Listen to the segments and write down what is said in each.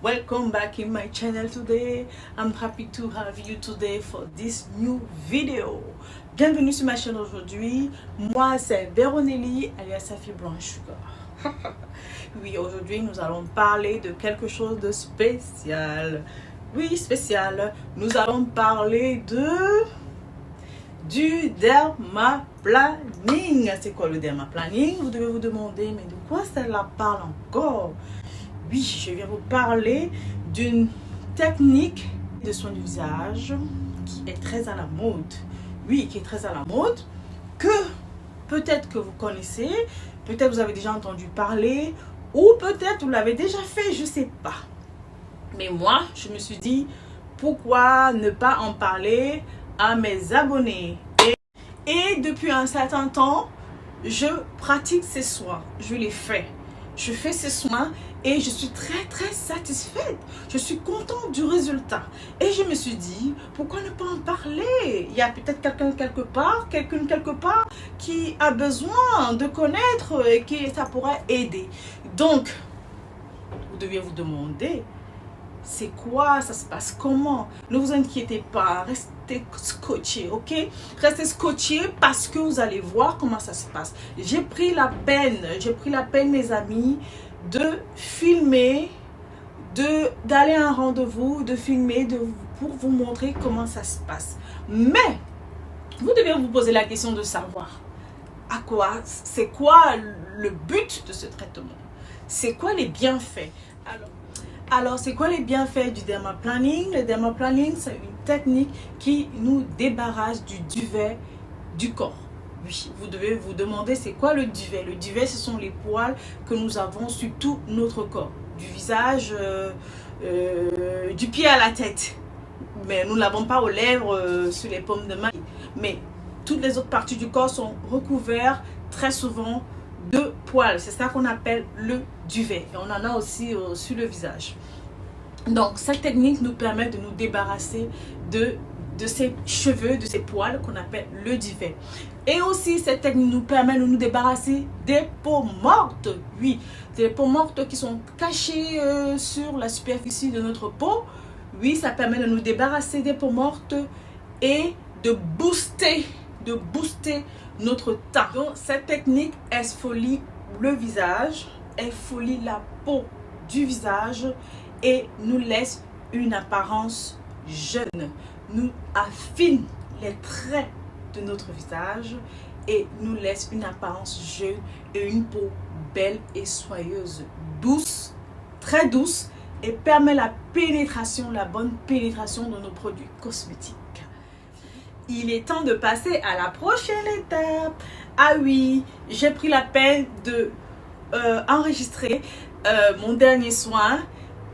Welcome back in my channel today. I'm happy to have you today for this new video. Bienvenue sur ma chaîne aujourd'hui. Moi c'est Véronelli alias Safi Brown Sugar. Oui, aujourd'hui nous allons parler de quelque chose de spécial. Oui, spécial. Nous allons parler du dermaplanning. C'est quoi le dermaplanning? Vous devez vous demander, mais de quoi cela parle encore? Oui, je viens vous parler d'une technique de soin du visage qui est très à la mode. Oui, qui est très à la mode, que peut-être que vous connaissez, peut-être vous avez déjà entendu parler, ou peut-être vous l'avez déjà fait, je ne sais pas. Mais moi, je me suis dit, pourquoi ne pas en parler à mes abonnés? Et depuis un certain temps, je pratique ces soins, je les fais. Je fais ces soins et je suis très satisfaite. Je suis contente du résultat. Et je me suis dit, pourquoi ne pas en parler? Il y a peut-être quelqu'un quelque part qui a besoin de connaître et qui ça pourrait aider. Donc, vous deviez vous demander, c'est quoi, ça se passe comment? Ne vous inquiétez pas, restez scotché, ok? Restez scotché parce que vous allez voir comment ça se passe. J'ai pris la peine, mes amis, de filmer, d'aller à un rendez-vous, de filmer, pour vous montrer comment ça se passe. Mais, vous devez vous poser la question de savoir c'est quoi le but de ce traitement? C'est quoi les bienfaits? Alors, c'est quoi les bienfaits du dermaplanning? Le dermaplanning, c'est une technique qui nous débarrasse du duvet du corps. Oui, vous devez vous demander, c'est quoi le duvet? Le duvet, ce sont les poils que nous avons sur tout notre corps. Du visage, du pied à la tête. Mais nous ne l'avons pas aux lèvres, sur les paumes de main. Mais toutes les autres parties du corps sont recouvertes très souvent de poils. C'est ça qu'on appelle le duvet. Et on en a aussi sur le visage. Donc, cette technique nous permet de nous débarrasser de ces cheveux, de ces poils qu'on appelle le duvet. Et aussi, cette technique nous permet de nous débarrasser des peaux mortes. Oui, des peaux mortes qui sont cachées sur la superficie de notre peau. Oui, ça permet de nous débarrasser des peaux mortes et de booster notre teint. Donc, cette technique exfolie le visage, exfolie la peau du visage et nous laisse une apparence jeune. Nous affine les traits de notre visage et nous laisse une apparence jeune et une peau belle et soyeuse, douce, très douce, et permet la bonne pénétration de nos produits cosmétiques. Il est temps de passer à la prochaine étape. Ah oui, j'ai pris la peine de enregistrer mon dernier soin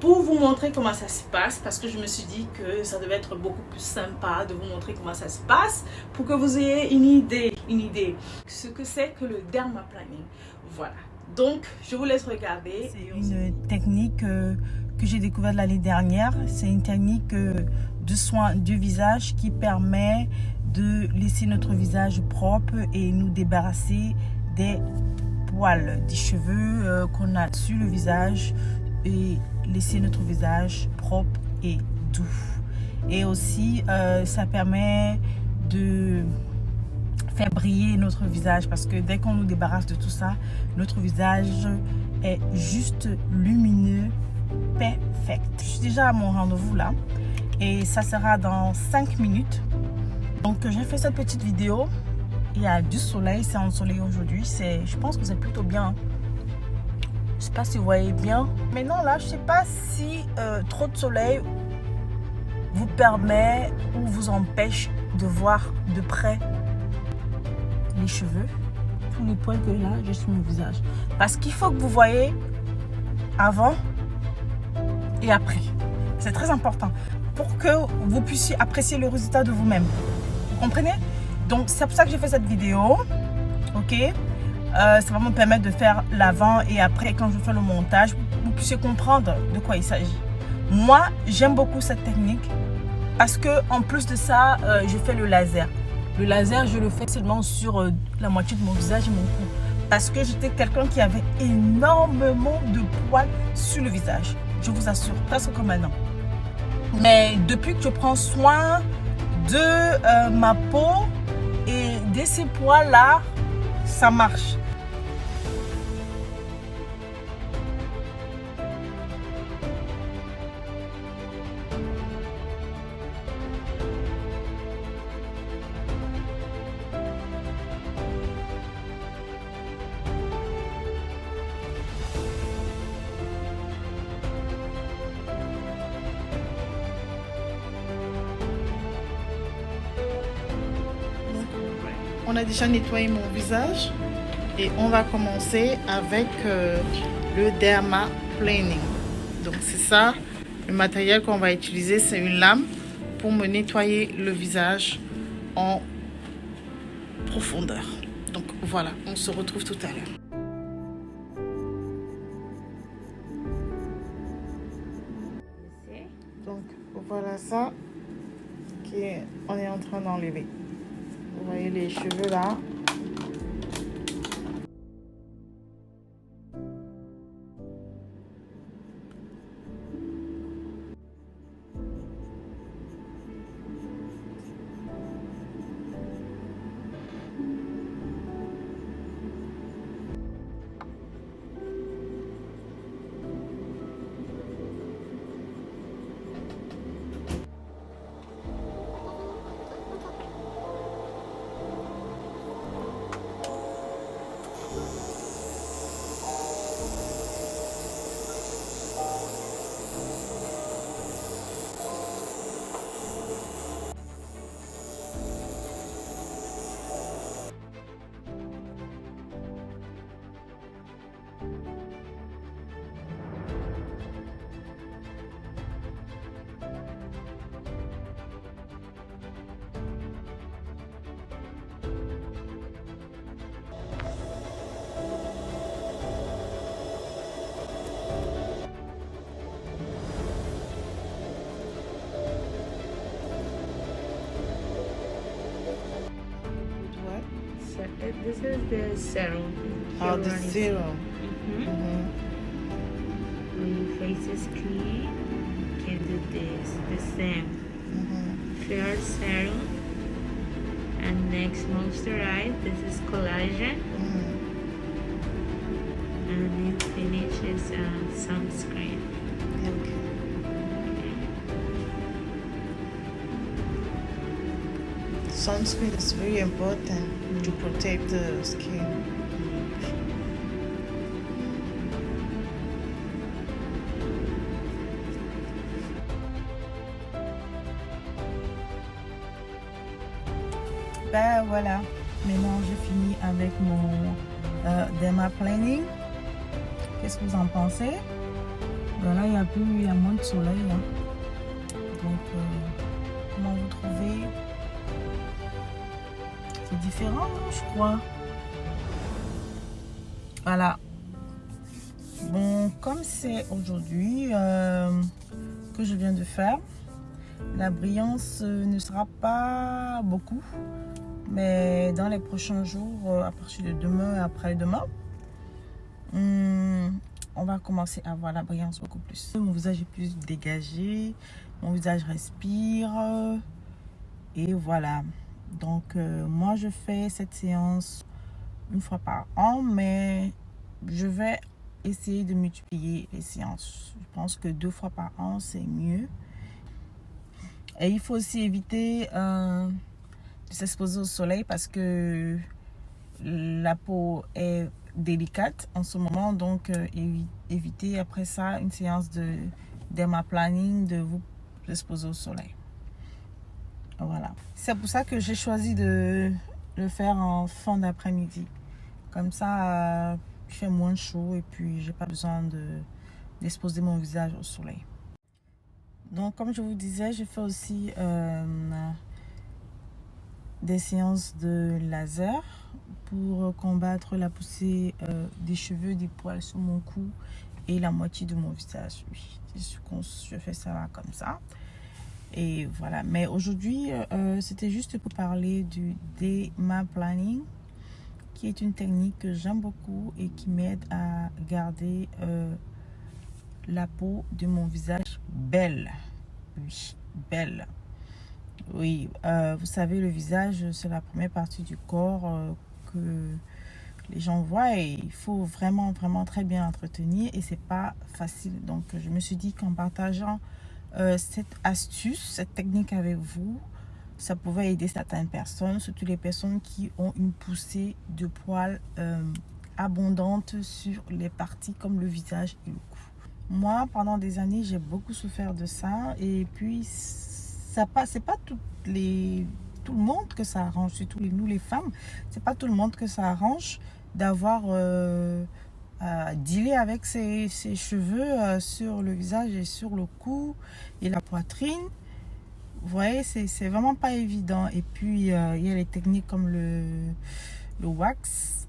pour vous montrer comment ça se passe, parce que je me suis dit que ça devait être beaucoup plus sympa de vous montrer comment ça se passe pour que vous ayez une idée ce que c'est que le dermaplanning. Voilà, donc je vous laisse regarder. C'est une technique que j'ai découverte l'année dernière. C'est une technique de soin du visage qui permet de laisser notre visage propre et nous débarrasser des poils, des cheveux qu'on a sur le visage, et laisser notre visage propre et doux. Et aussi ça permet de faire briller notre visage, parce que dès qu'on nous débarrasse de tout ça, notre visage est juste lumineux, perfect. Je suis déjà à mon rendez-vous là et ça sera dans 5 minutes. Donc j'ai fait cette petite vidéo. Il y a du soleil, c'est ensoleillé aujourd'hui. Je pense que c'est plutôt bien. Je sais pas si vous voyez bien. Mais non, là, je sais pas si trop de soleil vous permet ou vous empêche de voir de près les cheveux, tous les poils que là, j'ai sur mon visage. Parce qu'il faut que vous voyez avant et après. C'est très important pour que vous puissiez apprécier le résultat de vous-même. Vous comprenez? Donc, c'est pour ça que j'ai fait cette vidéo. Ok? Ça va me permettre de faire l'avant et après, quand je fais le montage, vous puissiez comprendre de quoi il s'agit. Moi, j'aime beaucoup cette technique parce que en plus de ça, je fais le laser. Le laser, je le fais seulement sur la moitié de mon visage et mon cou. Parce que j'étais quelqu'un qui avait énormément de poils sur le visage. je vous assure, presque comme un an. Mais depuis que je prends soin de ma peau et de ces poils-là, ça marche. On a déjà nettoyé mon visage et on va commencer avec le dermaplaning. Donc c'est ça, le matériel qu'on va utiliser, c'est une lame pour me nettoyer le visage en profondeur. Donc voilà, on se retrouve tout à l'heure. Donc voilà ça qu'on est en train d'enlever. Vous voyez les cheveux là. This is the serum. Oh, the serum. When your face is clean, you can do this, the same. First serum, and next moisturize. This is collagen, and it finishes sunscreen. Okay. Sunscreen is very important to protect the skin. Ben voilà, maintenant j'ai fini avec mon dermaplaning. Qu'est-ce que vous en pensez? Voilà, il y a moins de soleil. Hein. Donc, comment vous trouvez? C'est différent, je crois. Voilà. Bon, comme c'est aujourd'hui que je viens de faire, la brillance ne sera pas beaucoup. Mais dans les prochains jours, à partir de demain et après-demain, on va commencer à avoir la brillance beaucoup plus. Mon visage est plus dégagé, mon visage respire. Et voilà. Donc, moi, je fais cette séance une fois par an, mais je vais essayer de multiplier les séances. Je pense que 2 fois par an, c'est mieux. Et il faut aussi éviter de s'exposer au soleil parce que la peau est délicate en ce moment. Donc, évitez après ça une séance de dermaplaning de vous exposer au soleil. Voilà. C'est pour ça que j'ai choisi de le faire en fin d'après-midi. Comme ça, il fait moins chaud et puis j'ai pas besoin d'exposer mon visage au soleil. Donc, comme je vous disais, j'ai fait aussi des séances de laser pour combattre la poussée des cheveux, des poils sur mon cou et la moitié de mon visage. Oui, je fais ça là, comme ça. Et voilà, mais aujourd'hui, c'était juste pour parler du dermaplaning, qui est une technique que j'aime beaucoup et qui m'aide à garder la peau de mon visage belle. Oui, belle. Oui, vous savez, le visage, c'est la première partie du corps que les gens voient et il faut vraiment, vraiment très bien entretenir et c'est pas facile. Donc, je me suis dit qu'en partageant cette astuce, cette technique avec vous, ça pouvait aider certaines personnes, surtout les personnes qui ont une poussée de poils abondante sur les parties comme le visage et le cou. Moi, pendant des années, j'ai beaucoup souffert de ça et puis c'est pas tout le monde que ça arrange, surtout nous les femmes, c'est pas tout le monde que ça arrange d'avoir à dealer avec ses cheveux sur le visage et sur le cou et la poitrine. Vous voyez, c'est vraiment pas évident. Et puis, il y a les techniques comme le wax,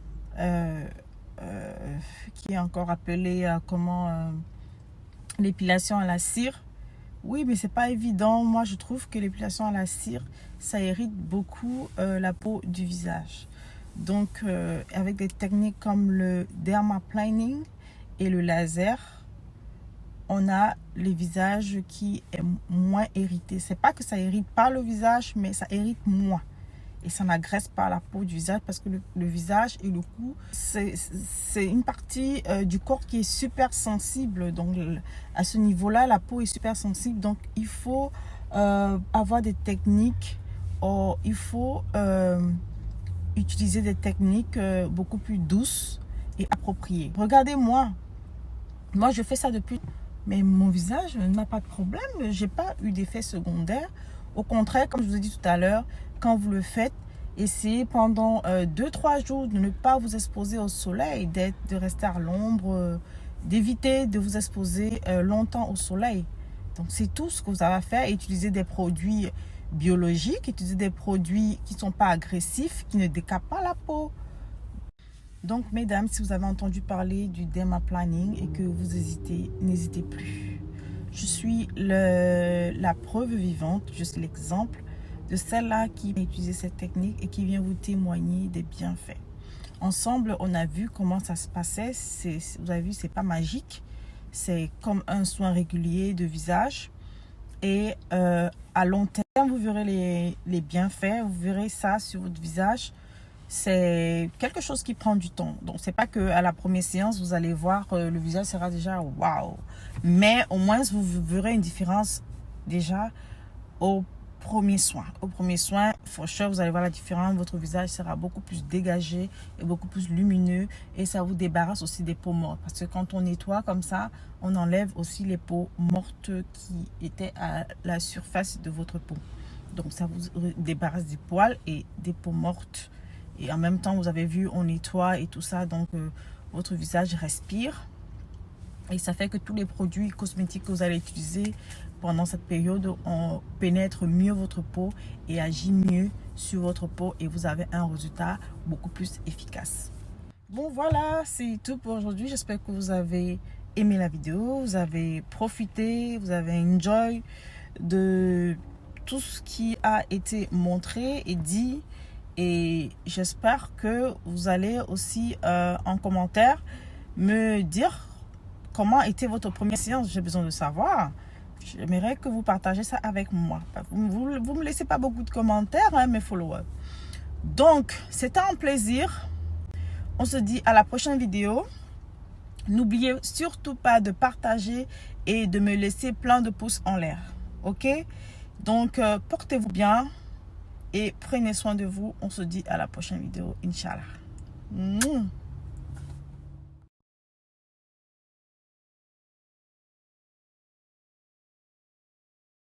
qui est encore appelé l'épilation à la cire. Oui, mais c'est pas évident. Moi, je trouve que l'épilation à la cire, ça irrite beaucoup la peau du visage. Donc, avec des techniques comme le dermaplaning et le laser, on a le visage qui est moins irrité. C'est pas que ça irrite pas le visage, mais ça irrite moins. Et ça n'agresse pas la peau du visage parce que le visage et le cou, c'est une partie du corps qui est super sensible. Donc, à ce niveau-là, la peau est super sensible. Donc, il faut avoir des techniques. Il faut utiliser des techniques beaucoup plus douces et appropriées. Regardez-moi. Moi, je fais ça depuis... Mais mon visage n'a pas de problème. J'ai pas eu d'effet secondaire. Au contraire, comme je vous ai dit tout à l'heure, quand vous le faites, essayez pendant 2-3 jours de ne pas vous exposer au soleil, de rester à l'ombre, d'éviter de vous exposer longtemps au soleil. Donc, c'est tout ce que vous avez à faire. Utiliser des produits biologiques, utiliser des produits qui ne sont pas agressifs, qui ne décapent pas la peau. Donc, mesdames, si vous avez entendu parler du dermaplaning et que vous hésitez, n'hésitez plus. Je suis la preuve vivante, je suis l'exemple de celle-là qui a utilisé cette technique et qui vient vous témoigner des bienfaits. Ensemble, on a vu comment ça se passait. Vous avez vu, c'est pas magique. C'est comme un soin régulier de visage. Et à long terme, vous verrez les bienfaits. Vous verrez ça sur votre visage. C'est quelque chose qui prend du temps. Donc, c'est pas qu'à la première séance, vous allez voir, le visage sera déjà waouh. Mais au moins, vous verrez une différence déjà au premier soin. Au premier soin, for sure, vous allez voir la différence. Votre visage sera beaucoup plus dégagé et beaucoup plus lumineux. Et ça vous débarrasse aussi des peaux mortes. Parce que quand on nettoie comme ça, on enlève aussi les peaux mortes qui étaient à la surface de votre peau. Donc, ça vous débarrasse des poils et des peaux mortes. Et en même temps, vous avez vu, on nettoie et tout ça. Donc, votre visage respire. Et ça fait que tous les produits cosmétiques que vous allez utiliser pendant cette période, on pénètre mieux votre peau et agit mieux sur votre peau. Et vous avez un résultat beaucoup plus efficace. Bon, voilà, c'est tout pour aujourd'hui. J'espère que vous avez aimé la vidéo. Vous avez profité, vous avez enjoy de tout ce qui a été montré et dit. Et j'espère que vous allez aussi en commentaire me dire comment était votre première séance. J'ai besoin de savoir. J'aimerais que vous partagez ça avec moi. Vous ne me laissez pas beaucoup de commentaires, hein, mes followers. Donc, c'était un plaisir. On se dit à la prochaine vidéo. N'oubliez surtout pas de partager et de me laisser plein de pouces en l'air. Ok? Donc, portez-vous bien. Et prenez soin de vous. On se dit à la prochaine vidéo, Inch'Allah.